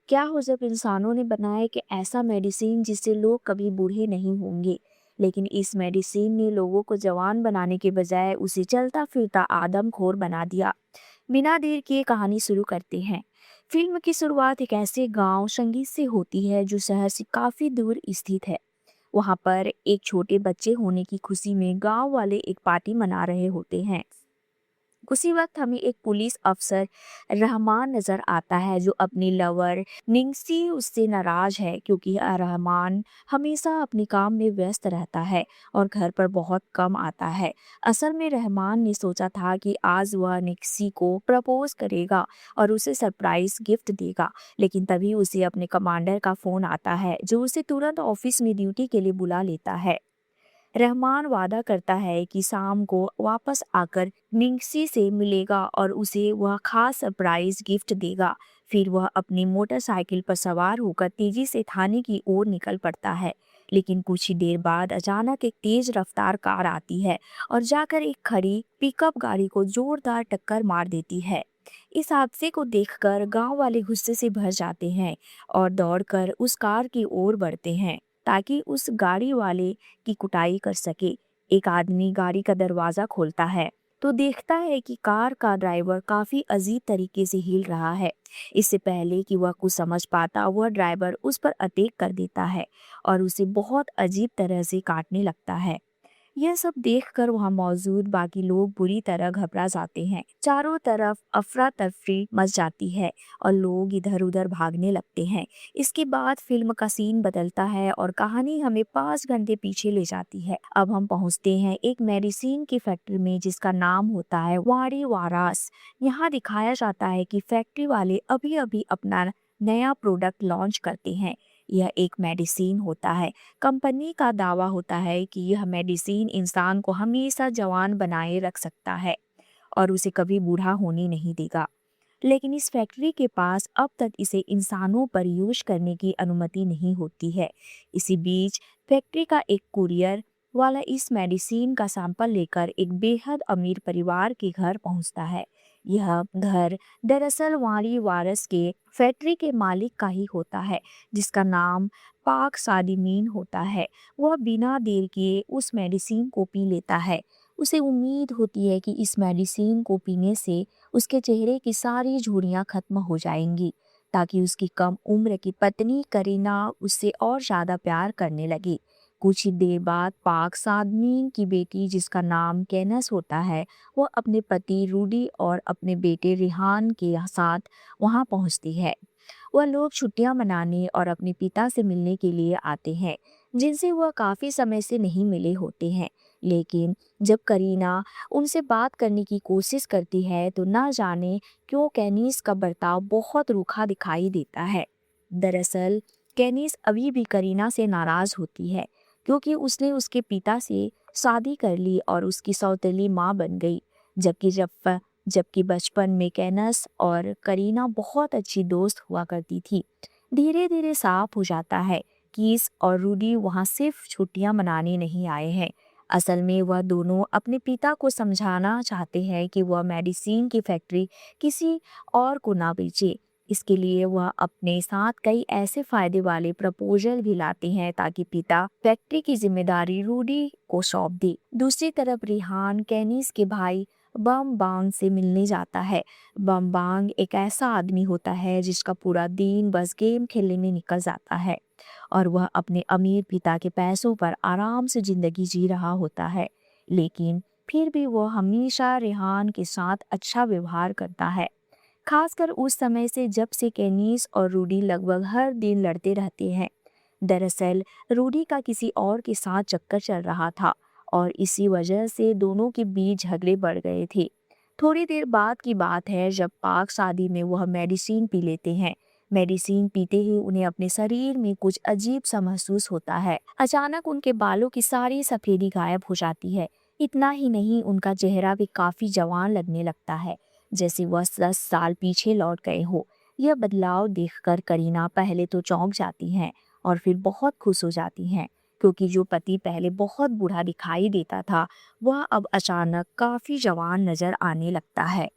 क्या हो जब इंसानों ने बनाया कि ऐसा मेडिसिन जिससे लोग कभी बूढ़े नहीं होंगे, लेकिन इस मेडिसिन ने लोगों को जवान बनाने के बजाय उसे चलता फिरता आदमखोर बना दिया। बिना देर किए कहानी शुरू करते हैं। फिल्म की शुरुआत एक ऐसे गांव संगीत से होती है जो शहर से काफी दूर स्थित है। वहां पर एक छोटे बच्चे होने की खुशी में गांव वाले एक पार्टी मना रहे होते हैं। उसी वक्त हमें एक पुलिस अफसर रहमान नजर आता है जो अपनी लवर निंगसी उससे नाराज है क्योंकि रहमान हमेशा अपने काम में व्यस्त रहता है और घर पर बहुत कम आता है। असल में रहमान ने सोचा था कि आज वह निंगसी को प्रपोज करेगा और उसे सरप्राइज गिफ्ट देगा, लेकिन तभी उसे अपने कमांडर का फोन आता है जो उसे तुरंत ऑफिस में ड्यूटी के लिए बुला लेता है। रहमान वादा करता है कि शाम को वापस आकर निंगसी से मिलेगा और उसे वह खास सरप्राइज गिफ्ट देगा। फिर वह अपनी मोटरसाइकिल पर सवार होकर तेजी से थाने की ओर निकल पड़ता है, लेकिन कुछ ही देर बाद अचानक एक तेज रफ्तार कार आती है और जाकर एक खड़ी पिकअप गाड़ी को जोरदार टक्कर मार देती है। इस हादसे को देखकर गांव वाले गुस्से से भर जाते हैं और दौड़कर उस कार की ओर बढ़ते हैं ताकि उस गाड़ी वाले की कुटाई कर सके। एक आदमी गाड़ी का दरवाजा खोलता है तो देखता है कि कार का ड्राइवर काफी अजीब तरीके से हिल रहा है। इससे पहले कि वह कुछ समझ पाता, वह ड्राइवर उस पर अटैक कर देता है और उसे बहुत अजीब तरह से काटने लगता है। यह सब देखकर वहां मौजूद बाकी लोग बुरी तरह घबरा जाते हैं। चारों तरफ अफरा तफरी मच जाती है और लोग इधर उधर भागने लगते हैं। इसके बाद फिल्म का सीन बदलता है और कहानी हमें 5 घंटे पीछे ले जाती है। अब हम पहुंचते हैं एक मेडिसिन की फैक्ट्री में जिसका नाम होता है वारी वारास। यहाँ दिखाया जाता है कि फैक्ट्री वाले अभी अभी अपना नया प्रोडक्ट लॉन्च करते हैं। यह एक मेडिसिन होता है। कंपनी का दावा होता है कि यह मेडिसिन इंसान को हमेशा जवान बनाए रख सकता है और उसे कभी बूढ़ा होने नहीं देगा। लेकिन इस फैक्ट्री के पास अब तक इसे इंसानों पर यूज करने की अनुमति नहीं होती है। इसी बीच फैक्ट्री का एक कुरियर वाला इस मेडिसिन का सैंपल लेकर एक बेहद अमीर परिवार के घर पहुंचता है। यह घर दरअसल वारी वारस के फैक्ट्री के मालिक का ही होता है, जिसका नाम पाक सादिमीन होता है। वह बिना देर किए उस मेडिसिन को पी लेता है। उसे उम्मीद होती है कि इस मेडिसिन को पीने से उसके चेहरे की सारी झुर्रियां खत्म हो जाएंगी ताकि उसकी कम उम्र की पत्नी करीना उससे और ज्यादा प्यार करने लगे। कुछ ही देर बाद पाक सादमीन की बेटी जिसका नाम कैनस होता है, वह अपने पति रूडी और अपने बेटे रिहान के साथ वहां पहुंचती है। वह लोग छुट्टियां मनाने और अपने पिता से मिलने के लिए आते हैं जिनसे वह काफी समय से नहीं मिले होते हैं। लेकिन जब करीना उनसे बात करने की कोशिश करती है तो ना जाने क्यों कैनिस का बर्ताव बहुत रूखा दिखाई देता है। दरअसल कैनिस अभी भी करीना से नाराज होती है क्योंकि उसने उसके पिता से शादी कर ली और उसकी सौतेली माँ बन गई। जबकि बचपन में कैनस और करीना बहुत अच्छी दोस्त हुआ करती थी। धीरे धीरे साफ हो जाता है कि इस और रूडी वहाँ सिर्फ छुट्टियां मनाने नहीं आए हैं। असल में वह दोनों अपने पिता को समझाना चाहते हैं कि वह मेडिसिन की फैक्ट्री किसी और को ना बेचे। इसके लिए वह अपने साथ कई ऐसे फायदे वाले प्रपोजल भी लाते हैं ताकि पिता फैक्ट्री की जिम्मेदारी रूडी को सौंप दे। दूसरी तरफ रिहान कैनिस के भाई बम बांग से मिलने जाता है। बम बांग एक ऐसा आदमी होता है जिसका पूरा दिन बस गेम खेलने में निकल जाता है और वह अपने अमीर पिता के पैसों पर आराम से जिंदगी जी रहा होता है। लेकिन फिर भी वह हमेशा रेहान के साथ अच्छा व्यवहार करता है, खासकर उस समय से जब से कैनिस और रूडी लगभग हर दिन लड़ते रहते हैं। दरअसल रूडी का किसी और के साथ चक्कर चल रहा था और इसी वजह से दोनों के बीच झगड़े बढ़ गए थे। थोड़ी देर बाद की बात है जब पाक शादी में वह मेडिसिन पी लेते हैं। मेडिसिन पीते ही उन्हें अपने शरीर में कुछ अजीब सा महसूस होता है। अचानक उनके बालों की सारी सफेदी गायब हो जाती है। इतना ही नहीं, उनका चेहरा भी काफी जवान लगने लगता है, जैसे वह 10 साल पीछे लौट गए हो। यह बदलाव देखकर करीना पहले तो चौंक जाती हैं और फिर बहुत खुश हो जाती हैं क्योंकि जो पति पहले बहुत बूढ़ा दिखाई देता था वह अब अचानक काफी जवान नजर आने लगता है।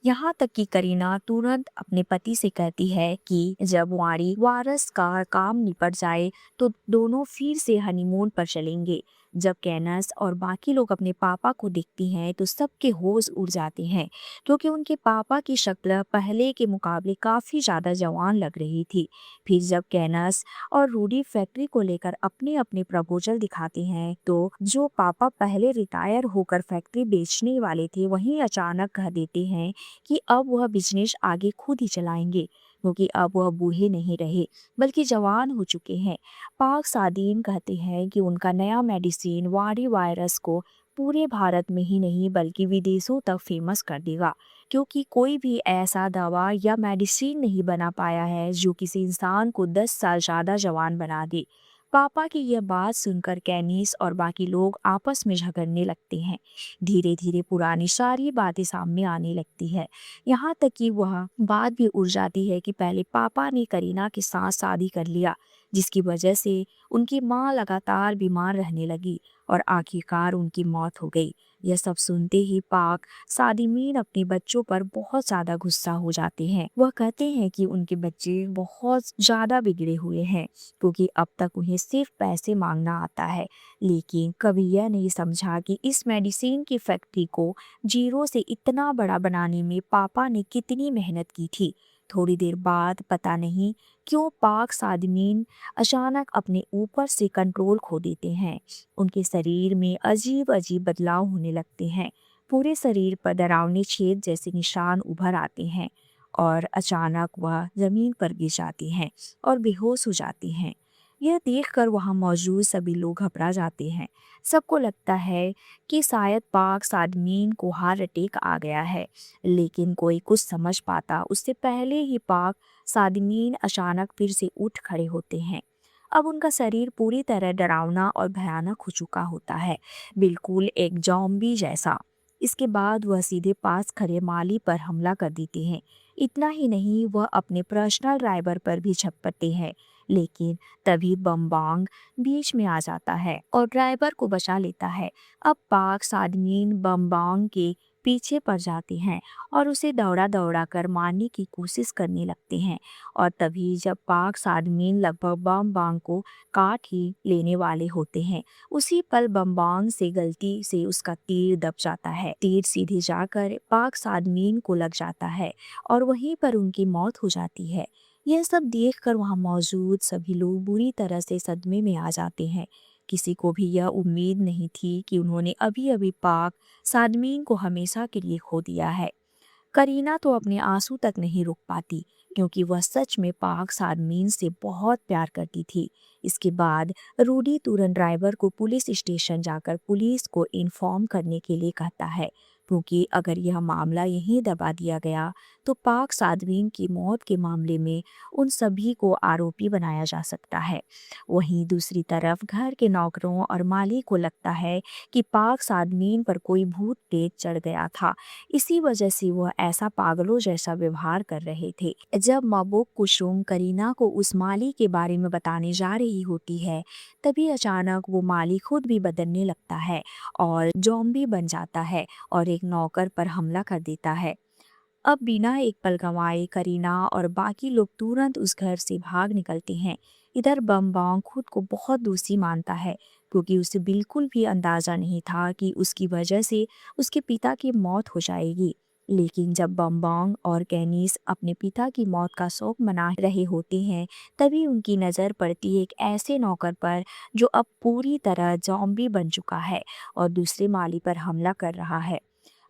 यहाँ तक कि करीना तुरंत अपने पति से कहती है कि जब वारी वारस का काम निपट जाए तो दोनों फिर से हनीमून पर चलेंगे। जब कैनस और बाकी लोग अपने पापा को देखती हैं तो सबके होश उड़ जाते हैं, क्योंकि उनके पापा की शक्ल पहले के मुकाबले काफी ज्यादा जवान लग रही थी। फिर जब कैनस और रूडी फैक्ट्री को लेकर अपने अपने प्रपोजल दिखाते हैं तो जो पापा पहले रिटायर होकर फैक्ट्री बेचने वाले थे वहीं अचानक कह देते हैं कि अब वह बिजनेस आगे खुद ही चलाएंगे, क्योंकि अब वह बूढ़े नहीं रहे बल्कि जवान हो चुके हैं। पाक सादीन कहते हैं कि उनका नया मेडिसिन वारी वायरस को पूरे भारत में ही नहीं बल्कि विदेशों तक फेमस कर देगा, क्योंकि कोई भी ऐसा दवा या मेडिसिन नहीं बना पाया है जो किसी इंसान को 10 साल ज़्यादा जवान बना दे। पापा की यह बात सुनकर कैनिस और बाकी लोग आपस में झगड़ने लगते हैं। धीरे धीरे पुरानी सारी बातें सामने आने लगती है। यहाँ तक कि वह बात भी उड़ जाती है कि पहले पापा ने करीना के साथ शादी कर लिया, जिसकी वजह से उनकी माँ लगातार बीमार रहने लगी और आखिरकार उनकी मौत हो गई। यह सब सुनते ही पाक सादिमीन अपने बच्चों पर बहुत ज्यादा गुस्सा हो जाते हैं। वह कहते हैं कि उनके बच्चे बहुत ज्यादा बिगड़े हुए हैं, क्योंकि अब तक उन्हें सिर्फ पैसे मांगना आता है, लेकिन कभी यह नहीं समझा कि इस मेडिसिन की फैक्ट्री को जीरो से इतना बड़ा बनाने में पापा ने कितनी मेहनत की थी। थोड़ी देर बाद पता नहीं क्यों पाक सादमीन अचानक अपने ऊपर से कंट्रोल खो देते हैं। उनके शरीर में अजीब अजीब बदलाव होने लगते हैं। पूरे शरीर पर डरावने छेद जैसे निशान उभर आते हैं और अचानक वह जमीन पर गिर जाती हैं और बेहोश हो जाती हैं। यह देखकर वहां मौजूद सभी लोग घबरा जाते हैं। सबको लगता है कि शायद पाक सादमीन को हार्ट अटैक आ गया है, लेकिन कोई कुछ समझ पाता उससे पहले ही पाक सादमीन अचानक फिर से उठ खड़े होते हैं। अब उनका शरीर पूरी तरह डरावना और भयानक हो चुका होता है, बिल्कुल एक जॉम्बी जैसा। इसके बाद वह सीधे पास खड़े माली पर हमला कर देते हैं। इतना ही नहीं, वह अपने पर्सनल ड्राइवर पर भी झपटते हैं, लेकिन तभी बमबांग बीच में आ जाता है और ड्राइवर को बचा लेता है। अब पाक सादमीन बमबांग के पीछे पड़ जाते हैं और उसे दौड़ा दौड़ा कर मारने की कोशिश करने लगते हैं। और तभी जब पाक सादमीन लगभग बमबांग को काट ही लेने वाले होते हैं, उसी पल बमबांग से गलती से उसका तीर दब जाता है। तीर सीधे जाकर पाक सादमीन को लग जाता है और वहीं पर उनकी मौत हो जाती है। यह सब देखकर वहां मौजूद सभी लोग बुरी तरह से सदमे में आ जाते हैं। किसी को भी यह उम्मीद नहीं थी कि उन्होंने अभी अभी पाक सादमीन को हमेशा के लिए खो दिया है। करीना तो अपने आंसू तक नहीं रोक पाती, क्योंकि वह सच में पाक सादमीन से बहुत प्यार करती थी। इसके बाद रूडी तुरंत ड्राइवर को पुलिस स्टेशन जाकर पुलिस को इन्फॉर्म करने के लिए कहता है, क्योंकि अगर यह मामला यहीं दबा दिया गया तो पाक सादमीन की मौत के मामले में उन सभी को आरोपी बनाया जा सकता है। वहीं दूसरी तरफ घर के नौकरों और माली को लगता है कि पाक सादमीन पर कोई भूत प्रेत चढ़ गया था, इसी वजह से वह ऐसा पागलों जैसा व्यवहार कर रहे थे। जब मबूक कुसुम करीना को उस माली के बारे में बताने जा रही होती है, तभी अचानक वो माली खुद भी बदलने लगता है और ज़ॉम्बी बन जाता है और एक नौकर पर हमला कर देता है। अब बिना एक पल गंवाए करीना और बाकी लोग तुरंत उस घर से भाग निकलते हैं। इधर बमबांग खुद को बहुत दोषी मानता है, क्योंकि उसे बिल्कुल भी अंदाजा नहीं था कि उसकी वजह से उसके पिता की मौत हो जाएगी। लेकिन जब बमबांग और कैनिस अपने पिता की मौत का शोक मना रहे होते हैं, तभी उनकी नज़र पड़ती है एक ऐसे नौकर पर जो अब पूरी तरह जॉम्बी बन चुका है और दूसरे माली पर हमला कर रहा है।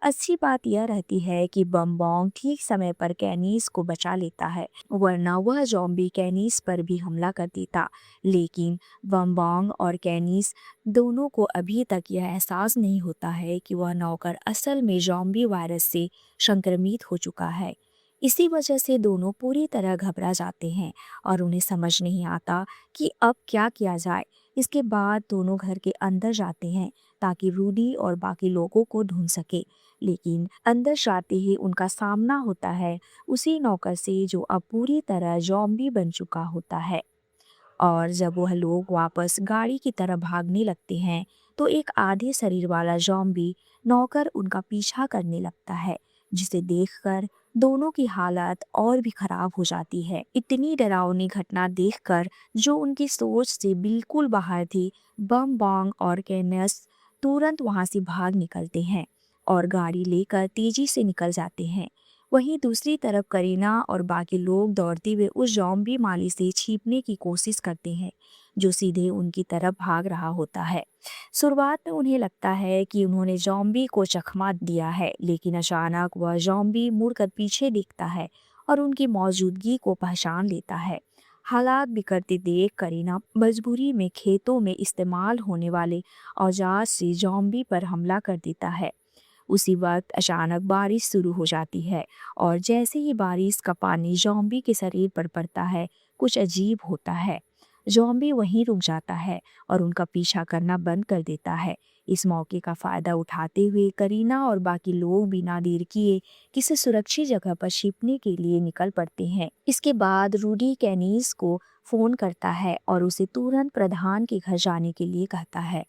अच्छी बात यह रहती है कि बमबोंग ठीक समय पर कैनिस को बचा लेता है, वरना वह जॉम्बी कैनिस पर भी हमला कर देता। लेकिन बमबोंग और कैनिस दोनों को अभी तक यह एहसास नहीं होता है कि वह नौकर असल में जॉम्बी वायरस से संक्रमित हो चुका है। इसी वजह से दोनों पूरी तरह घबरा जाते हैं और उन्हें समझ नहीं आता कि अब क्या किया जाए। इसके बाद दोनों घर के अंदर जाते हैं ताकि रूडी और बाकी लोगों को ढूंढ सके, लेकिन अंदर जाते ही उनका सामना होता है उसी नौकर से जो अब पूरी तरह ज़ॉम्बी बन चुका होता है। और जब वह लोग वापस गाड़ी की तरफ भागने लगते हैं तो एक आधे शरीर वाला ज़ॉम्बी नौकर उनका पीछा करने लगता है। जिसे देखकर दोनों की हालत और भी खराब हो जाती है। इतनी डरावनी घटना देखकर जो उनकी सोच से बिल्कुल बाहर थी, बम बॉन्ग और केनेस तुरंत वहां से भाग निकलते हैं और गाड़ी लेकर तेजी से निकल जाते हैं। वहीं दूसरी तरफ करीना और बाकी लोग दौड़ते हुए उस जॉम्बी माली से छिपने की कोशिश करते हैं जो सीधे उनकी तरफ भाग रहा होता है। शुरुआत में उन्हें लगता है कि उन्होंने जॉम्बी को चकमा दिया है, लेकिन अचानक वह जॉम्बी मुड़कर पीछे देखता है और उनकी मौजूदगी को पहचान लेता है। हालात बिगड़ते देख करीना मजबूरी में खेतों में इस्तेमाल होने वाले औजार से जॉम्बी पर हमला कर देता है। उसी वक्त अचानक बारिश शुरू हो जाती है और जैसे ही बारिश का पानी जॉम्बी के शरीर पर पड़ता है, कुछ अजीब होता है। जॉम्बी वहीं रुक जाता है और उनका पीछा करना बंद कर देता है। इस मौके का फायदा उठाते हुए करीना और बाकी लोग बिना देर किए किसी सुरक्षित जगह पर छिपने के लिए निकल पड़ते हैं। इसके बाद रूडी कैनीस को फोन करता है और उसे तुरंत प्रधान के घर जाने के लिए कहता है।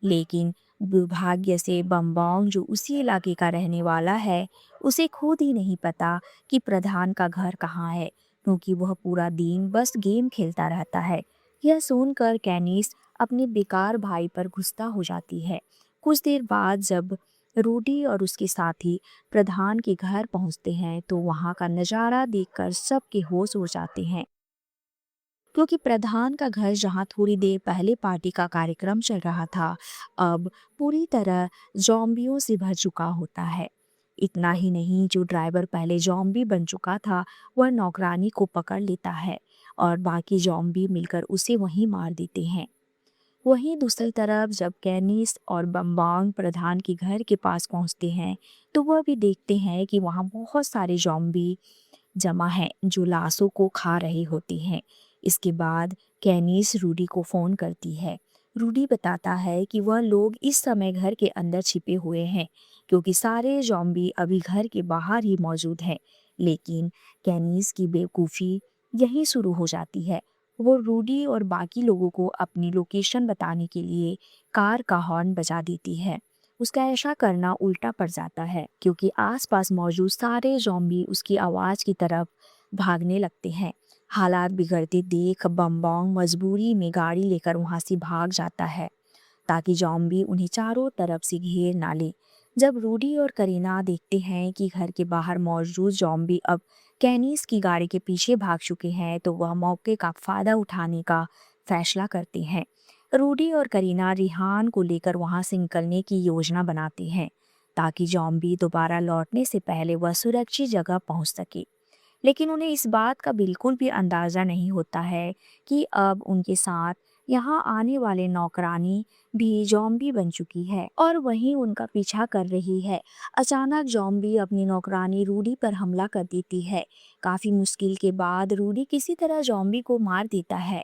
लेकिन दुर्भाग्य से बम्बोंग, जो उसी इलाके का रहने वाला है, उसे खुद ही नहीं पता कि प्रधान का घर कहाँ है, क्योंकि वह पूरा दिन बस गेम खेलता रहता है। यह सुनकर कैनिस अपने बेकार भाई पर गुस्सा हो जाती है। कुछ देर बाद जब रूडी और उसके साथी प्रधान के घर पहुंचते हैं तो वहां का नज़ारा देखकर सबके होश उड़ जाते हैं, क्योंकि प्रधान का घर, जहां थोड़ी देर पहले पार्टी का कार्यक्रम चल रहा था, अब पूरी तरह जॉम्बियों से भर चुका होता है। इतना ही नहीं, जो ड्राइवर पहले जॉम्बी बन चुका था वह नौकरानी को पकड़ लेता है और बाकी जॉम्बी मिलकर उसे वहीं मार देते हैं। वहीं दूसरी तरफ जब कैनिस और बम्बांग प्रधान के घर के पास पहुंचते हैं तो वह भी देखते हैं कि वहां बहुत सारे जॉम्बी जमा हैं जो लाशों को खा रहे होते हैं। इसके बाद कैनिस रूडी को फ़ोन करती है। रूडी बताता है कि वह लोग इस समय घर के अंदर छिपे हुए हैं, क्योंकि सारे जॉम्बी अभी घर के बाहर ही मौजूद हैं। लेकिन कैनिस की बेवकूफ़ी यहीं शुरू हो जाती है। वो रूडी और बाकी लोगों को अपनी लोकेशन बताने के लिए कार का हॉर्न बजा देती है। उसका ऐसा करना उल्टा पड़ जाता है, क्योंकि आसपास मौजूद सारे ज़ॉम्बी उसकी आवाज़ की तरफ भागने लगते हैं। हालात बिगड़ते देख बम्बोंग मजबूरी में गाड़ी लेकर वहां से भाग जाता है ताकि ज़ॉम्बी उन्हें चारों तरफ से घेर ना ले। जब रूडी और करीना देखते हैं कि घर के बाहर मौजूद ज़ॉम्बी अब कैनिस की गाड़ी के पीछे भाग चुके हैं तो वह मौके का फ़ायदा उठाने का फैसला करते हैं। रूडी और करीना रिहान को लेकर वहां से निकलने की योजना बनाते हैं ताकि जॉम्बी दोबारा लौटने से पहले वह सुरक्षित जगह पहुंच सके। लेकिन उन्हें इस बात का बिल्कुल भी अंदाज़ा नहीं होता है कि अब उनके साथ यहाँ आने वाले नौकरानी भी जॉम्बी बन चुकी है और वहीं उनका पीछा कर रही है। अचानक जॉम्बी अपनी नौकरानी रूडी पर हमला कर देती है। काफ़ी मुश्किल के बाद रूडी किसी तरह जॉम्बी को मार देता है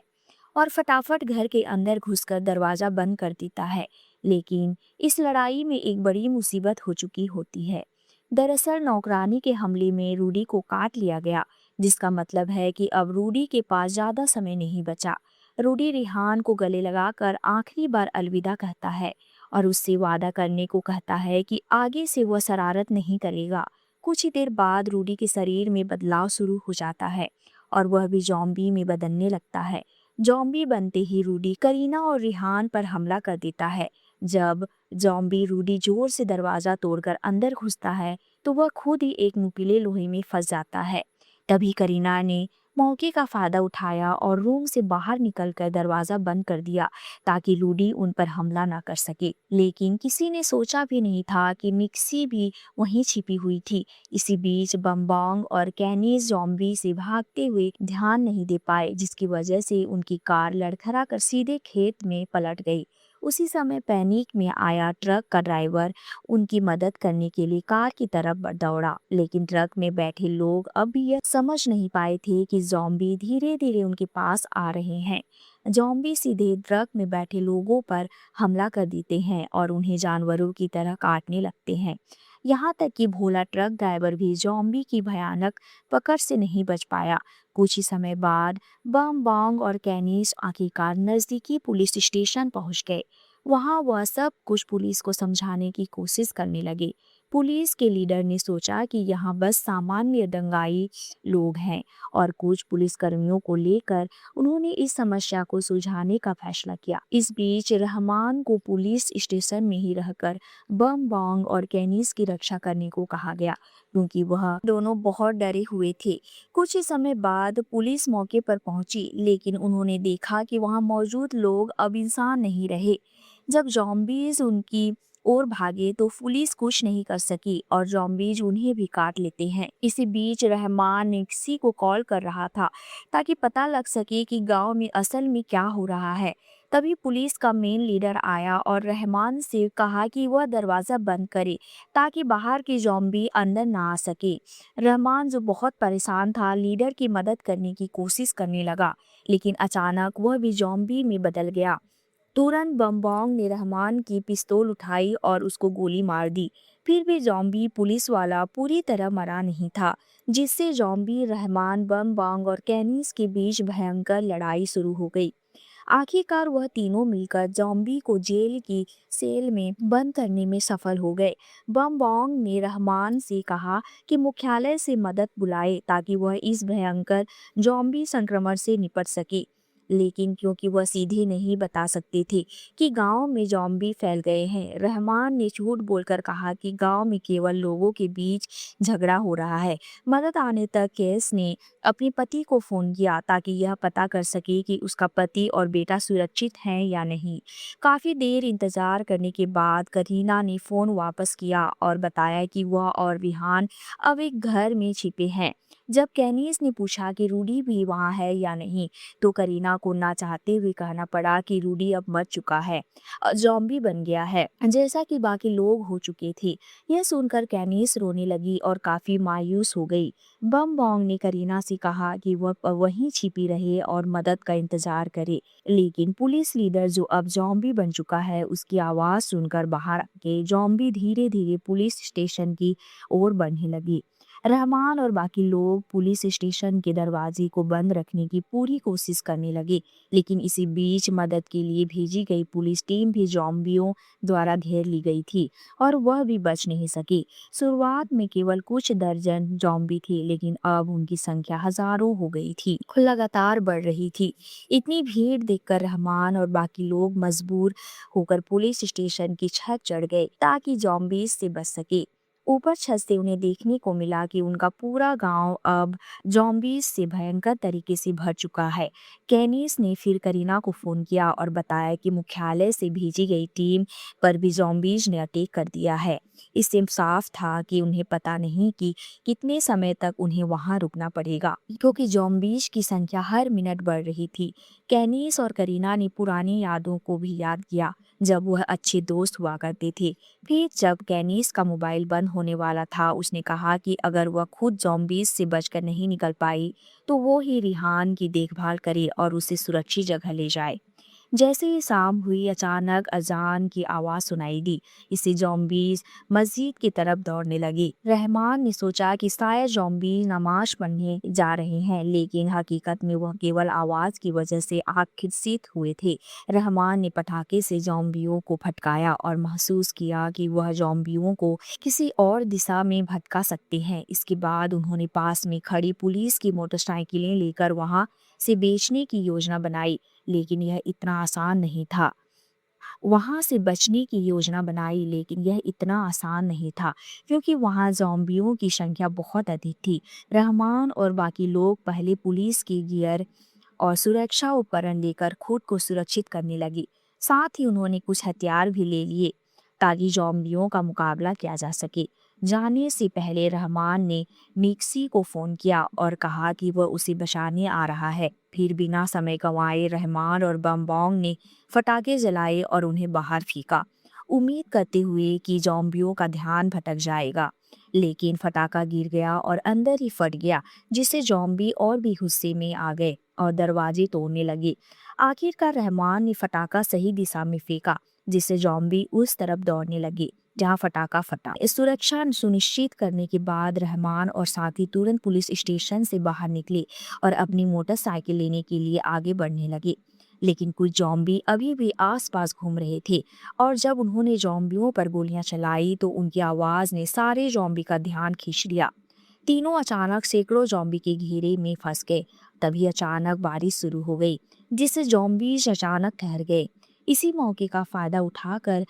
और फटाफट घर के अंदर घुसकर दरवाज़ा बंद कर देता है। लेकिन इस लड़ाई में एक बड़ी मुसीबत हो चुकी होती है। दरअसल नौकरानी के हमले में रूडी को काट लिया गया, जिसका मतलब है कि अब रूडी के पास ज़्यादा समय नहीं बचा। रूडी रिहान को गले लगाकर आखिरी बार अलविदा कहता है और उससे वादा करने को कहता है कि आगे से वह शरारत नहीं करेगा। कुछ ही देर बाद रूडी के शरीर में बदलाव शुरू हो जाता है और वह भी जॉम्बी में बदलने लगता है। जॉम्बी बनते ही रूडी करीना और रिहान पर हमला कर देता है। जब जॉम्बी रूडी जोर से दरवाजा तोड़कर अंदर घुसता है तो वह खुद ही एक नुकीले लोहे में फंस जाता है। तभी करीना ने मौके का फायदा उठाया और रूम से बाहर निकलकर दरवाजा बंद कर दिया ताकि रूडी उन पर हमला ना कर सके। लेकिन किसी ने सोचा भी नहीं था कि मिक्सी भी वहीं छिपी हुई थी। इसी बीच बम्बोंग और कैनिस जॉम्बी से भागते हुए ध्यान नहीं दे पाए, जिसकी वजह से उनकी कार लड़खड़ा कर सीधे खेत में पलट गई। उसी समय पैनिक में आया ट्रक का ड्राइवर उनकी मदद करने के लिए कार की तरफ दौड़ा, लेकिन ट्रक में बैठे लोग अब भी यह समझ नहीं पाए थे कि जॉम्बी धीरे धीरे उनके पास आ रहे हैं। जॉम्बी सीधे ट्रक में बैठे लोगों पर हमला कर देते हैं और उन्हें जानवरों की तरह काटने लगते हैं। यहाँ तक कि भोला ट्रक ड्राइवर भी जॉम्बी की भयानक पकड़ से नहीं बच पाया। कुछ ही समय बाद बम बॉन्ग और कैनिस आखिरकार नज़दीकी पुलिस स्टेशन पहुंच गए। वहां वह सब कुछ पुलिस को समझाने की कोशिश करने लगे। पुलिस के लीडर ने सोचा कि यहाँ बस सामान्य दंगाई लोग हैं और कुछ पुलिसकर्मियों को लेकर उन्होंने इस समस्या को सुलझाने का फैसला किया। इस बीच रहमान को पुलिस स्टेशन में ही रहकर बम बॉन्ग और कैनीस की रक्षा करने को कहा गया, क्योंकि वह दोनों बहुत डरे हुए थे। कुछ ही समय बाद पुलिस मौके पर पहुंची, लेकिन उन्होंने देखा कि वहां मौजूद लोग अब इंसान नहीं रहे। जब ज़ॉम्बीज उनकी ओर भागे तो पुलिस कुछ नहीं कर सकी और ज़ॉम्बीज उन्हें भी काट लेते हैं। इसी बीच रहमान निक्सी को कॉल कर रहा था ताकि पता लग सके कि गांव में असल में क्या हो रहा है। तभी पुलिस का मेन लीडर आया और रहमान से कहा कि वह दरवाज़ा बंद करे ताकि बाहर के ज़ॉम्बी अंदर ना आ सके। रहमान, जो बहुत परेशान था, लीडर की मदद करने की कोशिश करने लगा, लेकिन अचानक वह भी ज़ॉम्बी में बदल गया। तुरंत बमबॉन्ग ने रहमान की पिस्तौल उठाई और उसको गोली मार दी। फिर भी ज़ॉम्बी पुलिस वाला पूरी तरह मरा नहीं था, जिससे ज़ॉम्बी, रहमान, बमबॉन्ग और कैनिस के बीच भयंकर लड़ाई शुरू हो गई। आखिरकार वह तीनों मिलकर ज़ॉम्बी को जेल की सेल में बंद करने में सफल हो गए। बमबॉन्ग ने रहमान से कहा कि मुख्यालय से मदद बुलाए ताकि वह इस भयंकर ज़ॉम्बी संक्रमण से निपट सके। लेकिन क्योंकि वह सीधे नहीं बता सकते थे कि गांव में ज़ॉम्बी फैल गए हैं, रहमान ने झूठ बोलकर कहा कि गांव में केवल लोगों के बीच झगड़ा हो रहा है। मदद आने तक केस ने अपने पति को फ़ोन किया ताकि यह पता कर सके कि उसका पति और बेटा सुरक्षित हैं या नहीं। काफ़ी देर इंतज़ार करने के बाद करीना ने फ़ोन वापस किया और बताया कि वह और विहान अब एक घर में छिपे हैं। जब कैनिस ने पूछा कि रूडी भी वहाँ है या नहीं, तो करीना को ना चाहते हुए कहना पड़ा कि रूडी अब मर चुका है, ज़ॉम्बी बन गया है, जैसा कि बाकी लोग हो चुके थे। यह सुनकर कैनिस रोने लगी और काफ़ी मायूस हो गई। बम बॉन्ग ने करीना से कहा कि वह वहीं छिपी रहे और मदद का इंतजार करे, लेकिन पुलिस लीडर, जो अब ज़ॉम्बी बन चुका है, उसकी आवाज़ सुनकर बाहर आके ज़ॉम्बी धीरे धीरे पुलिस स्टेशन की ओर बढ़ने लगी। रहमान और बाकी लोग पुलिस स्टेशन के दरवाजे को बंद रखने की पूरी कोशिश करने लगे, लेकिन इसी बीच मदद के लिए भेजी गई पुलिस टीम भी ज़ॉम्बियों द्वारा घेर ली गई थी और वह भी बच नहीं सकी। शुरुआत में केवल कुछ दर्जन ज़ॉम्बी थे, लेकिन अब उनकी संख्या हजारों हो गई थी, लगातार बढ़ रही थी। इतनी भीड़ देखकर रहमान और बाकी लोग मजबूर होकर पुलिस स्टेशन की छत चढ़ गए ताकि ज़ॉम्बीज से बच सके। ऊपर छत से उन्हें देखने को मिला कि उनका पूरा गांव अब ज़ॉम्बीज से भयंकर तरीके से भर चुका है। कैनिस ने फिर करीना को फ़ोन किया और बताया कि मुख्यालय से भेजी गई टीम पर भी ज़ॉम्बीज ने अटैक कर दिया है। इससे साफ था कि उन्हें पता नहीं कि कितने समय तक उन्हें वहां रुकना पड़ेगा, क्योंकि ज़ॉम्बीज की संख्या हर मिनट बढ़ रही थी। कैनिस और करीना ने पुरानी यादों को भी याद किया, जब वह अच्छे दोस्त हुआ करते थे। फिर जब कैनिस का मोबाइल बंद होने वाला था, उसने कहा कि अगर वह खुद ज़ॉम्बीज से बचकर नहीं निकल पाई, तो वो ही रिहान की देखभाल करे और उसे सुरक्षित जगह ले जाए। जैसे ही शाम हुई, अचानक अजान की आवाज़ सुनाई दी। इससे ज़ॉम्बीज मस्जिद की तरफ दौड़ने लगे। रहमान ने सोचा कि शायद ज़ॉम्बीज नमाज पढ़ने जा रहे हैं, लेकिन हकीकत में वह केवल आवाज़ की वजह से आकर्षित हुए थे। रहमान ने पटाखे से ज़ॉम्बियों को फटकाया और महसूस किया कि वह ज़ॉम्बियों को किसी और दिशा में भटका सकते हैं। इसके बाद उन्होंने पास में खड़ी पुलिस की मोटरसाइकिलें लेकर वहां से बेचने की योजना बनाई, लेकिन यह इतना आसान नहीं था। वहां से बचने की योजना बनाई, लेकिन यह इतना आसान नहीं था, क्योंकि वहां ज़ॉम्बियों की संख्या बहुत अधिक थी। रहमान और बाकी लोग पहले पुलिस की गियर और सुरक्षा उपकरण लेकर खुद को सुरक्षित करने लगे। साथ ही उन्होंने कुछ हथियार भी ले लिए ताकि ज़ॉम्बियों का मुकाबला किया जा सके। जाने से पहले रहमान ने निक्सी को फ़ोन किया और कहा कि वह उसे बचाने आ रहा है। फिर बिना समय गंवाए रहमान और बमबॉन्ग ने फटाके जलाए और उन्हें बाहर फेंका, उम्मीद करते हुए कि ज़ॉम्बियों का ध्यान भटक जाएगा। लेकिन फटाका गिर गया और अंदर ही फट गया, जिससे ज़ॉम्बी और भी गुस्से में आ गए और दरवाजे तोड़ने लगे। आखिरकार रहमान ने फटाका सही दिशा में फेंका, जिससे ज़ॉम्बी उस तरफ दौड़ने लगे जहां फटाका फटा। इस सुरक्षा सुनिश्चित करने के बाद रहमान और साथी तुरंत पुलिस स्टेशन से बाहर निकले और अपनी मोटरसाइकिल लेने के लिए आगे बढ़ने लगे। लेकिन कुछ ज़ॉम्बी अभी भी आसपास घूम रहे थे और जब उन्होंने ज़ॉम्बियों पर गोलियां चलाई तो उनकी आवाज़ ने सारे ज़ॉम्बी का ध्यान खींच लिया। तीनों अचानक सैकड़ों ज़ॉम्बी के घेरे में फंस गए। तभी अचानक बारिश शुरू हो गई, जिससे ज़ॉम्बीज अचानक ठहर गए। इसी मौके का फायदा उठाकर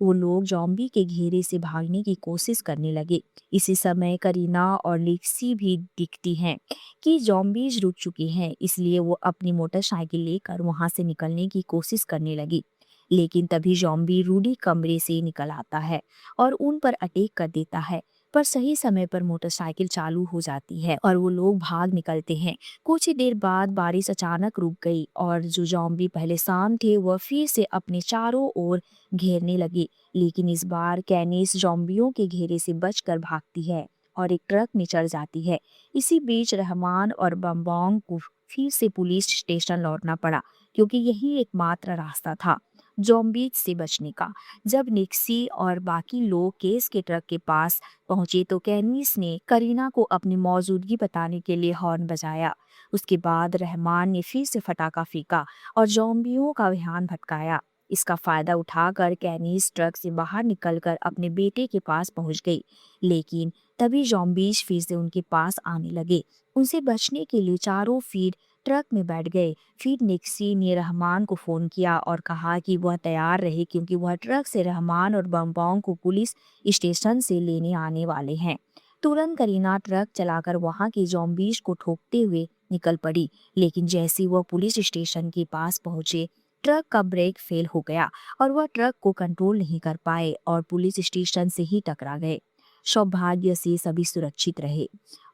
वो लोग ज़ॉम्बी के घेरे से भागने की कोशिश करने लगे। इसी समय करीना और लिक्सी भी दिखती हैं कि ज़ॉम्बीज रुक चुकी हैं, इसलिए वो अपनी मोटरसाइकिल लेकर वहां से निकलने की कोशिश करने लगी। लेकिन तभी ज़ॉम्बी रूडी कमरे से निकल आता है और उन पर अटैक कर देता है। पर सही समय पर मोटरसाइकिल चालू हो जाती है और वो लोग भाग निकलते हैं। कुछ ही देर बाद बारिश अचानक रुक गई और जो ज़ॉम्बी पहले शांत थे वह फिर से अपने चारों ओर घेरने लगी। लेकिन इस बार कैनिस ज़ॉम्बियों के घेरे से बचकर भागती है और एक ट्रक में चढ़ जाती है। इसी बीच रहमान और बम्बोंग को फिर से पुलिस स्टेशन लौटना पड़ा, क्योंकि यही एकमात्र रास्ता था ज़ॉम्बीज से बचने का। जब निक्सी और बाकी लोग केस के ट्रक के पास पहुंचे तो कैनिस ने करीना को अपनी मौजूदगी बताने के लिए हॉर्न बजाया। उसके बाद रहमान ने फिर से फटाका फेंका और ज़ॉम्बियों का ध्यान भटकाया। इसका फायदा उठाकर कैनिस ट्रक से बाहर निकलकर अपने बेटे के पास पहुंच गई। लेकिन तभी ज़ॉम्बीज फिर से उनके पास आने लगे। उनसे बचने के लिए चारों फिर ट्रक में बैठ गए। फिर निक्सी ने रहमान को फोन किया और कहा कि वह तैयार रहे, क्योंकि वह ट्रक से रहमान और बम्बोंग को पुलिस स्टेशन से लेने आने वाले हैं। तुरंत करीना ट्रक चलाकर वहां के ज़ॉम्बीज को ठोकते हुए निकल पड़ी। लेकिन जैसे वह पुलिस स्टेशन के पास पहुंचे, ट्रक का ब्रेक फेल हो गया और वह ट्रक को कंट्रोल नहीं कर पाए और पुलिस स्टेशन से ही टकरा गए। सौभाग्य से सभी सुरक्षित रहे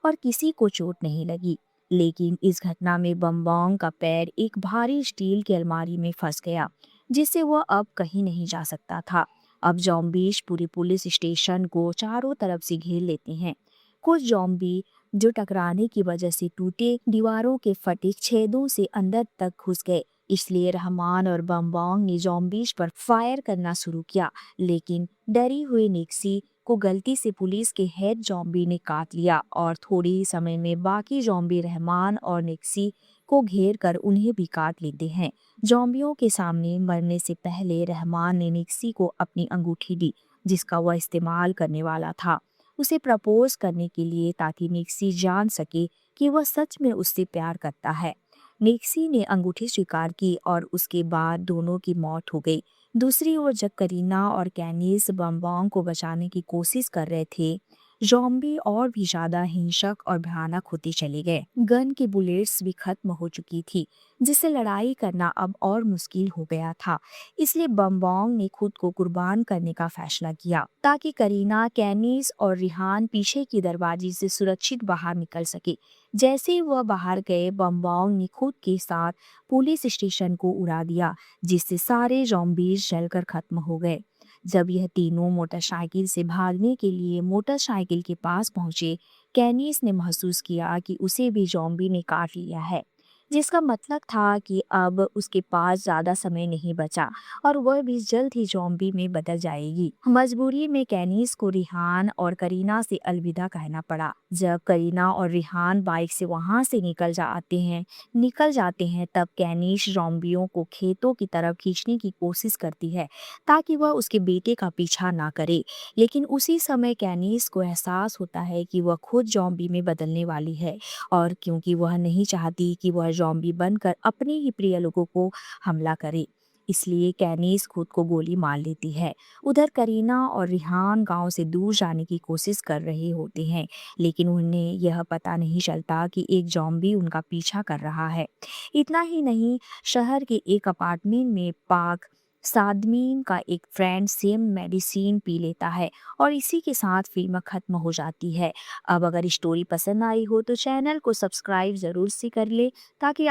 और किसी को चोट नहीं लगी। लेकिन इस घटना में बम्बोंग का पैर एक भारी स्टील की अलमारी में फंस गया, जिससे वह अब कहीं नहीं जा सकता था। अब ज़ॉम्बीज पूरे पुलिस स्टेशन को चारों तरफ से घेर लेते हैं। कुछ ज़ॉम्बी जो टकराने की वजह से टूटे दीवारों के फटे छेदों से अंदर तक घुस गए। इसलिए रहमान और बम्बोंग ने ज़ॉम्बीज पर फायर करना शुरू किया। लेकिन डरी हुई निक्सी को गलती से पुलिस के हेड ज़ॉम्बी ने काट लिया और थोड़ी ही समय में बाकी ज़ॉम्बी रहमान और निक्सी को घेर कर उन्हें भी काट लेते हैं। ज़ॉम्बियों के सामने मरने से पहले रहमान ने निक्सी को अपनी अंगूठी दी, जिसका वह इस्तेमाल करने वाला था उसे प्रपोज करने के लिए, ताकि निक्सी जान सके कि वह सच में उससे प्यार करता है। निक्सी ने अंगूठी स्वीकार की और उसके बाद दोनों की मौत हो गई। दूसरी ओर जब करीना और कैनिस बम्बोंग को बचाने की कोशिश कर रहे थे, ज़ॉम्बी और भी ज्यादा हिंसक और भयानक होते चले गए। गन की बुलेट्स भी खत्म हो चुकी थी, जिससे लड़ाई करना अब और मुश्किल हो गया था। इसलिए बम्बोंग ने खुद को कुर्बान करने का फैसला किया, ताकि करीना, कैनिस और रिहान पीछे की दरवाजे से सुरक्षित बाहर निकल सके। जैसे ही वह बाहर गए, बम्बोंग ने खुद के साथ पुलिस स्टेशन को उड़ा दिया, जिससे सारे ज़ॉम्बीज जलकर खत्म हो गए। जब यह तीनों मोटरसाइकिल से भागने के लिए मोटरसाइकिल के पास पहुंचे, कैनिस ने महसूस किया कि उसे भी ज़ॉम्बी ने काट लिया है, जिसका मतलब था कि अब उसके पास ज्यादा समय नहीं बचा और वह भी जल्द ही ज़ॉम्बी में बदल जाएगी। मजबूरी में कैनिस को रिहान और करीना से अलविदा कहना पड़ा। जब करीना और रिहान बाइक से वहां से निकल जाते हैं, तब कैनिस ज़ॉम्बियों को खेतों की तरफ खींचने की कोशिश करती है, ताकि वह उसके बेटे का पीछा ना करे। लेकिन उसी समय कैनिस को एहसास होता है कि वह खुद ज़ॉम्बी में बदलने वाली है, और क्योंकि वह नहीं चाहती कि वह ज़ॉम्बी बनकर अपने ही प्रिय लोगों को हमला करे, इसलिए कैनिस खुद को गोली मार लेती है। उधर करीना और रिहान गांव से दूर जाने की कोशिश कर रहे होते हैं, लेकिन उन्हें यह पता नहीं चलता कि एक ज़ॉम्बी उनका पीछा कर रहा है। इतना ही नहीं, शहर के एक अपार्टमेंट में पाक सादमीन का एक फ्रेंड सेम मेडिसिन पी लेता है और इसी के साथ फिल्म खत्म हो जाती है। अब अगर स्टोरी पसंद आई हो तो चैनल को सब्सक्राइब जरूर से कर ले, ताकि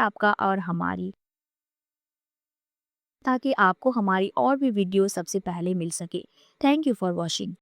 आपको हमारी और भी वीडियो सबसे पहले मिल सके। Thank you for watching.